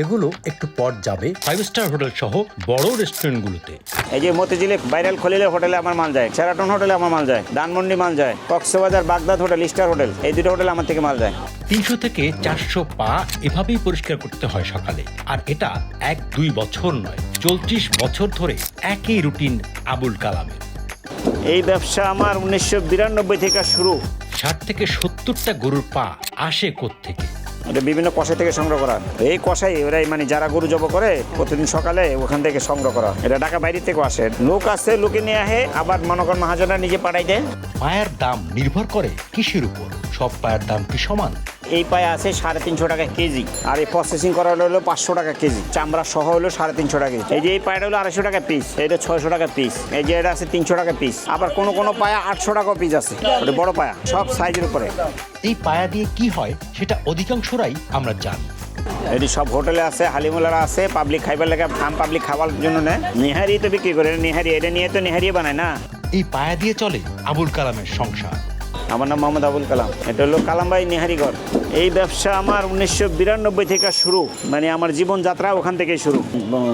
এগুলো একটু পর যাবে 5 স্টার হোটেল সহ বড় রেস্টুরেন্টগুলোতে। এই যে মতিঝিলে ভাইরাল খলিলে হোটেলে আমার মাল যায়, শেরাটন হোটেলে আমার মাল যায়, ধানমন্ডি মাল যায়, Cox's Bazar Baghdad hotel, star hotel, এই দুটো হোটেল আমার থেকে মাল যায়। 300 থেকে 400 পা এভাবেই পরিষ্কার করতে হয় সকালে। আর এটা 1-2 বছর নয়, 34 বছর ধরে একই রুটিন আবুল কালামের। এই ব্যবসা আমার 1992 থেকে শুরু। 60 থেকে 70টা গরুর পা আসে কোত্থেকে? এটা বিভিন্ন কষাই থেকে সংগ্রহ করা। এই কষাই ওরাই মানে যারা গরু জব করে প্রতিদিন সকালে ওখান থেকে সংগ্রহ করা। এটা ঢাকা বাইরে থেকেও আসে, লোক আছে, লোকে নিয়ে আহে, আবার মনে করেন মহাজনরা নিজে পাঠাই দেয়। পায়ের দাম নির্ভর করে কিসের উপর? সব পায়ের দাম কি সমান? এই পায়ে আছে 350 টাকা কেজি, আর এই প্রসেসিং করা হলো 500 টাকা কেজি, চামড়া সহ হলো 350 টাকা কেজি। এই যে এই পায়েটা হলো 250 টাকা পিস, এটা 600 টাকা পিস, এই যে এটা আছে 300 টাকা পিস, আবার কোনো পায়া 800 টাকা পিস আছে। ওটা বড় পায়া, সব সাইজের উপরে। এই পায়া দিয়ে কি হয় সেটা অধিকাংশরাই আমরা জানি। এটি সব হোটেলে আছে, হালিমুলারা আছে, পাবলিক খাইবার লেগে পাবলিক খাওয়ার জন্য নেয়। নিহারি তো বিক্রি করে, নিহারি এটা নিয়ে তো নিহারি বানায় না। এই পায়া দিয়ে চলে আবুল কালামের সংসার। আমার নাম মোহাম্মদ আবুল কালাম, এটা হলো কালামবাই নিহারিঘর। এই ব্যবসা আমার 1992 থেকে শুরু, মানে আমার জীবনযাত্রা ওখান থেকে শুরু।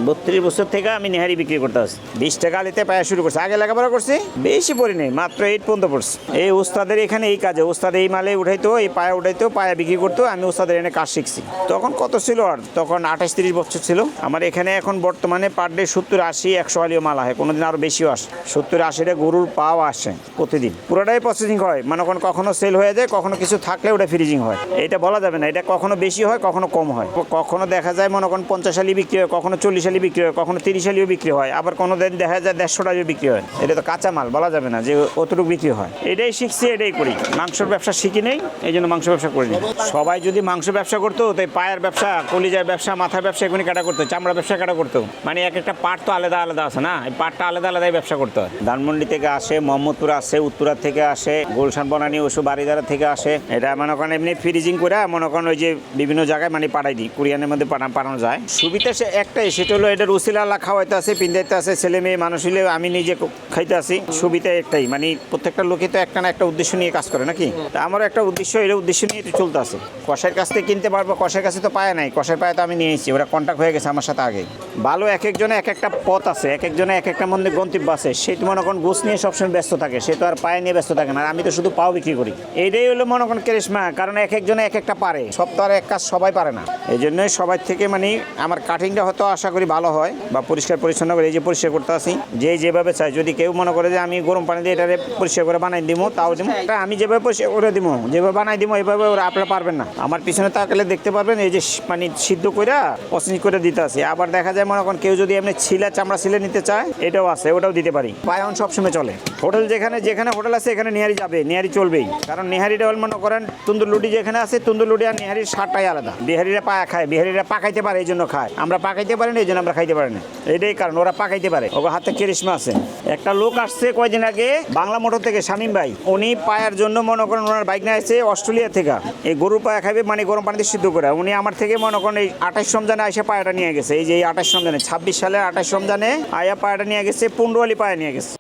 32 বছর থেকে আমি নিহারি বিক্রি করতে আসি। 20 টাকা আলিতে পায়া শুরু করছি, আগে লেখাপড়া করছি, বেশি পড়ি নেই, মাত্র 8 পর্যন্ত পড়ছি। এই উস্তাদের এখানে এই কাজে, উস্তাদ এই মালে উঠাইতো, এই পায়া উঠাইতো, পায়া বিক্রি করতো, আমি উস্তাদের এনে কাজ শিখছি। তখন কত ছিল, আর তখন 28-30 বছর ছিল আমার এখানে। এখন বর্তমানে পার ডে 70-80 100 আলিও মাল আসে, কোনোদিন আরো বেশিও আসে। 70-80টা গরুর পাও আসে প্রতিদিন, পুরোটাই প্রসেসিং হয়। মানে কখনো সেল হয়ে যায়, কখনো কিছু থাকলে ওটা ফ্রিজিং হয়। এটা বলা যাবে না, এটা কখনো বেশি হয়, কখনো কম হয়। কখনো দেখা যায় মনে করেন 50 আলি বিক্রি হয়, কখনো 40 আলি বিক্রি হয়, কখনো 30 আলিও বিক্রি হয়, আবার কোনো দিন দেখা যায় 150 টালিও বিক্রি হয়। এটা তো কাঁচা মাল, বলা যাবে না যে কতটুকু বিক্রি হয়। এটাই শিখছি, এটাই করি। মাংসের ব্যবসা শিখি নেই, এই জন্য মাংস ব্যবসা করি না। সবাই যদি মাংস ব্যবসা করতো, তাই পায়ের ব্যবসা, কলিজার ব্যবসা, মাথার ব্যবসা এগুলি কাটা করতো, চামড়া ব্যবসা কাটা করতো। মানে এক একটা পার্ট তো আলাদা আলাদা আছে না, এই পার্টটা আলাদা আলাদাই ব্যবসা করতে হয়। ধানমন্ডি থেকে আসে, মোহাম্মদপুর আসে, উত্তরা থেকে আসে, গুলশান বনানী ওসব বাড়িদারা থেকে আসে। এটা মনে করেন এমনি ফ্রিজিং করে মনে করেন ওই যে বিভিন্ন জায়গায় মানে পাঠাই দিই, কুরিয়ানের মধ্যে পাঠানো যায়। সুবিধা সে একটাই, সেটা হলো এটার উসিলা আল্লাহ খাওয়াইতে আছে, পিন্দাইতে আছে, ছেলে মেয়ে মানুষ হলে আমি নিজে খাইতে আসি। সুবিধা একটাই, মানে প্রত্যেকটা লোকে তো একটা না একটা উদ্দেশ্য নিয়ে কাজ করে নাকি। তা আমারও একটা উদ্দেশ্য, এটা উদ্দেশ্য নিয়ে চলতে আছে। কষের কাছ থেকে কিনতে পারবো, কষের কাছে তো পায় নাই, কষের পায়ে তো আমি নিয়ে এসেছি, ওরা কন্ট্যাক্ট হয়ে গেছে আমার সাথে আগে। ভালো এক একজনে এক একটা পথ আছে, এক একজনে এক একটা মধ্যে গন্তব্য আছে। সে তো মনে করেন গোছ নিয়ে সবসময় ব্যস্ত থাকে, সে তো আর পায়ে নিয়ে ব্যস্ত থাকে না। আর আমি তো শুধু পাও বিক্রি করি। এইটাই হলো মনে করেন কেরিশমা, কারণ এক একজনে এক একটা পারে, সব তো আর এক কাজ সবাই পারে না। এই জন্যই সবাই থেকে মানে আমার কাটিংটা হয়তো আশা করি ভালো হয় বা পরিষ্কার পরিচ্ছন্ন করে, এই যে পরিষ্কার করতে আসি, যেভাবে চাই। যদি কেউ মনে করে যে আমি গরম পানি দিয়ে এটারে পরিষ্কার করে বানাই দিব, তাও দিব। আমি যেভাবে পরিষ্কার করে দিব, যেভাবে বানাই দিব, এইভাবে ওরা আপনারা পারবেন না। আমার পিছনে তাকালে দেখতে পারবেন, এই যে মানে সিদ্ধ করে প্রসেসিং করে দিতে আসি। আবার দেখা যায় মনে করেন কেউ যদি এমনি চামড়া ছিলে নিতে চায়, এটাও আছে, ওটাও দিতে পারি। পায়ন সবসময় চলে। হোটেল যেখানে হোটেল আছে, এখানে নিহারি যাবে, নিহারি চলবেই। কারণ নিহারিটা হল মনে করেন তন্দুর লুটি যেখানে আছে, তন্দুর লুটি আর নিহারির স্বাদটাই আলাদা। বিহারিরা পায়া খায়, বিহারিরা পাকাইতে পারে, এই জন্য খায়। আমরা পাকাইতে পারি না, এই জন্য আমরা খাইতে পারি না। এটাই কারণ, ওরা পাকাইতে পারে, ওর হাতে কেরিশমা আছে। একটা লোক আসছে কয়দিন আগে বাংলা মোটর থেকে, শামীম ভাই, উনি পায়ার জন্য মনে করেন ওনার বাইক নিয়ে আসছে অস্ট্রেলিয়া থেকে। এই গরুর পায়া খাইবে, মানে গরম পানিতে সিদ্ধ করে। উনি আমার থেকে মনে করেন এই 28 রমজানে আইসা পায়াটা নিয়ে গেছে। এই যে এই 28 রমজানে, 26 সালের 28 রমজানে আয়া পায়াটা নিয়ে গেছে, 15 আলি পায়া নিয়ে গেছে।